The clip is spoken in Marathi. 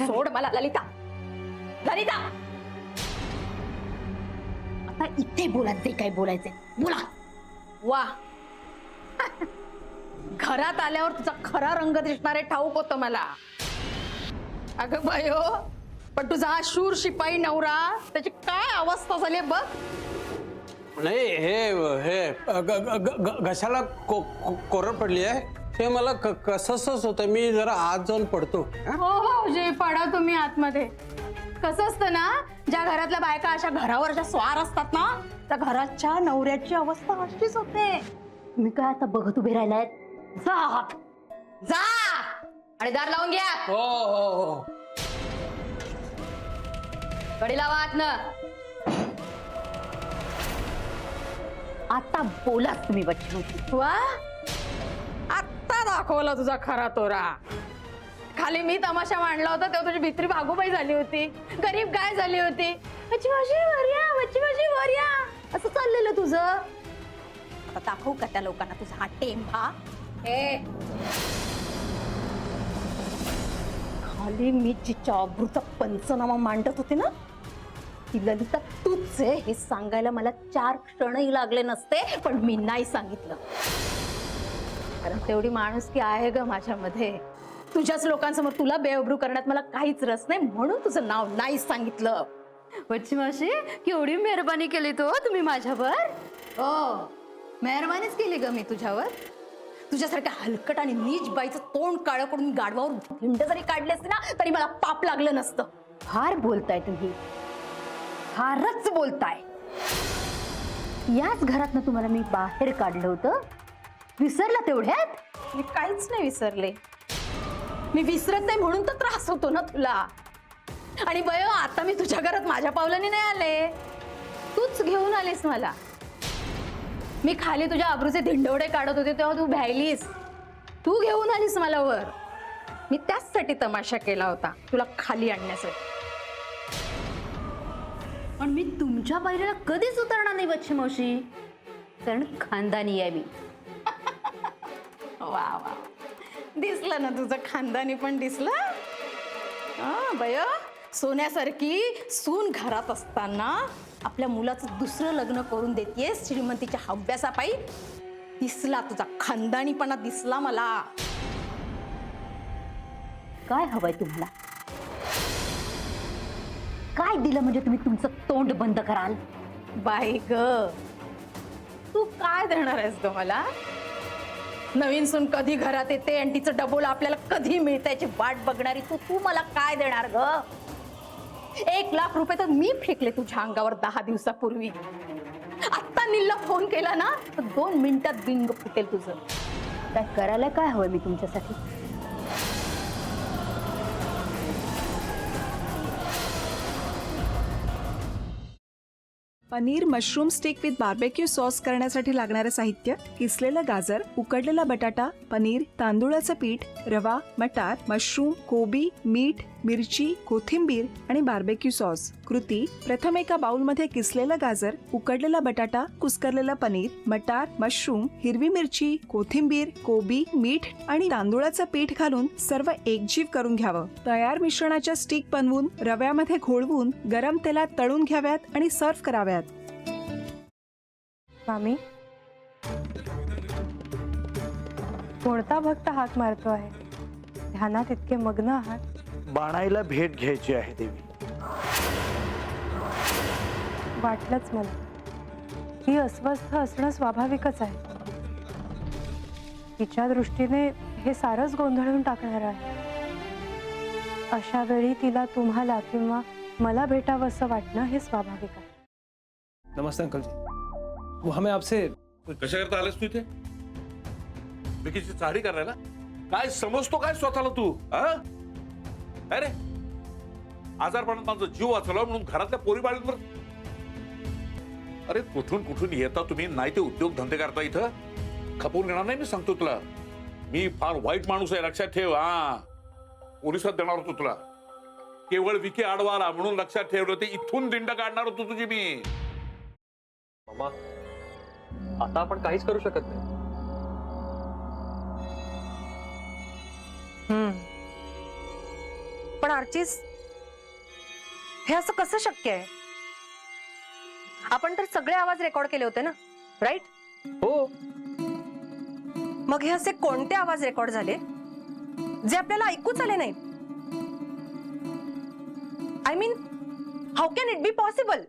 सोड मला ललिता, ललिता आता इथे बोला जे काय बोलायचंय बोला. वा घरात आल्यावर तुझा खरा रंग दिसणारे ठाऊक होतं मला. अगं बायो, पण तुझा हा शूर शिपाई नवरा त्याची काय अवस्था झाली बघ. नाही हे हे घशाला कोरड पडली आहे. ते मला कसंच होतं. मी जरा आत जाऊन पडतो. हो हो जे पडा तुम्ही आतमध्ये. कसं असतं ना, ज्या घरातल्या बायका अशा घरावर अशा स्वार असतात ना, त्या घराच्या नवऱ्याची अवस्था अशीच होते. तुम्ही काय आता बघत उभे राहिलाय. जा आत. जा आणि दार लावून घ्या. हो हो हो. कडी लावा आतनं. आता बोलाच तुम्ही बच्ची. वा आत्ता दाखवला तुझा खरा तोरा. खाली मी तमाशा मांडला होता तेव्हा तुझी भित्री भागूबाई झाली होती, गरीब गाय झाली होती. बच्ची मावशी वरिया, बच्ची मावशी वरिया असं चाललेलं तुझं. आता दाखवू का त्या लोकांना तुझा हा टेंभा. हे खाली मी जिच्या अब्रूचा पंचनामा मांडत होते ना, ती ललिता तूच आहे हे सांगायला मला 4 क्षणही लागले नसते, पण मी नाही सांगितलं. कारण तेवढी माणुसकी आहे ग माझ्यामध्ये. तुझ्याच लोकांसमोर तुला बेअब्रू करण्यात मला काहीच रस नाही, म्हणून तुझं नाव नाही सांगितलं. बच्ची मावशी केवढी मेहरबानी केली तो तुम्ही माझ्यावर. हो मेहरबानीच केली ग मी तुझ्यावर. तुझ्यासारख्या हलकट आणि नीच बाईचं तोंड काळं करून गाडवावर भिंड जरी काढली असती ना तरी मला पाप लागलं नसतं. फार बोलताय तुम्ही, फारच बोलताय. याच घरातनं तुम्हाला मी बाहेर काढलं होतं, विसरला तेवढ्यात? मी काहीच नाही विसरले. मी विसरत नाही म्हणून तर त्रास होतो ना तुला. आणि बयो आता मी तुझ्या घरात माझ्या पावलांनी नाही आले, तूच घेऊन आलीस मला. मी खाली तुझ्या आबरूचे धिंडवडे काढत होते तेव्हा तू भ्यायलीस, तू घेऊन आलीस मला वर. मी त्याचसाठी तमाशा केला होता, तुला खाली आणण्यासाठी. पण मी तुमच्या पायरीला कधीच उतरणार नाही बच्ची मावशी, कारण खानदानी आहे मी. वा वा दिसलं ना तुझं खानदानी पण दिसलं. बय सोन्यासारखी सून घरात असताना आपल्या मुलाचं दुसरं लग्न करून देतेय श्रीमंतीच्या हव्यासापायी. दिसला तुझा खानदानीपणा दिसला मला. काय हवंय तुम्हाला? काय दिलं म्हणजे तुम्ही तुमचं तोंड बंद कराल? बाई ग तू काय देणार आहेस ग मला? नवीन सून कधी घरात येते आणि तिचं डबोल आपल्याला कधी मिळतं याची वाट बघणारी तू मला काय देणार ग? 1 लाख रुपये तर मी फेकले तुझ्या अंगावर 10 दिवसापूर्वी. आत्ता नीलला फोन केला ना तर 2 मिनिटात बिंग फुटेल तुझं. काय करायला काय हवंय मी तुमच्यासाठी? Paneer mushroom stick with barbecue sauce करण्यासाठी लागणारे साहित्य: किसलेलं गाजर, उकडलेला बटाटा, पनीर, तांदूळाचं पीठ, रवा, मटार, मशरूम, कोबी, मीठ, मिरची, कोथिंबीर आणि बार्बेक्यू सॉस. कृती: प्रथम एका बाउलमध्ये किसलेलं गाजर, उकडलेला बटाटा, कुस्करलेलं पनीर, मटार, मशरूम, हिरवी मिरची, कोथिंबीर, कोबी, मीठ आणि तांदूळाचं पीठ घालून सर्व एकजीव करून घ्यावं. तयार मिश्रणाच्या स्टिक बनवून रव्यामध्ये घोळवून गरम तेलात तळून घ्याव्यात आणि सर्व्ह कराव्यात. मामी, कोणता भक्त हाक मारतो आहे? ध्यानात इतके मग्न आहात. बाणाईला भेट घ्यायची आहे देवी. वाटलंच मला, ही अस्वस्थ असणं स्वाभाविकच आहे. तिच्या दृष्टीने हे सारंच गोंधळून टाकणार आहे. अशा वेळी तिला तुम्हाला किंवा मला भेटावं असं वाटणं हे स्वाभाविक आहे. नमस्ते अंकल जी, वो हमें आपसे. कशा करता आलास तू इथे? विकीची चाळी करायला? काय समजतो काय स्वतःला तू? अरे आजारपणात माझा जीव वाचला म्हणून घरातल्या पोरी बाळींवर. अरे कुठून कुठून येता तुम्ही? नाही ते उद्योग धंदे करता इथं. खपवून घेणार नाही मी सांगतो तुला. मी फार वाईट माणूस आहे, लक्षात ठेव. पोलिसात देणार होतो तुला. केवळ विकी आडवा आला म्हणून लक्षात ठेवलं ते इथून दिंड काढणार होतो तुझी मी. मामा, आता आपण काहीच करू शकत नाही. पण आर्चिस, हे असं कसं शक्य आहे? आपण तर सगळे आवाज रेकॉर्ड केले होते ना, राईट? हो. मग हे असे कोणते आवाज रेकॉर्ड झाले जे आपल्याला ऐकूच आले नाहीत? I mean, how can it be possible?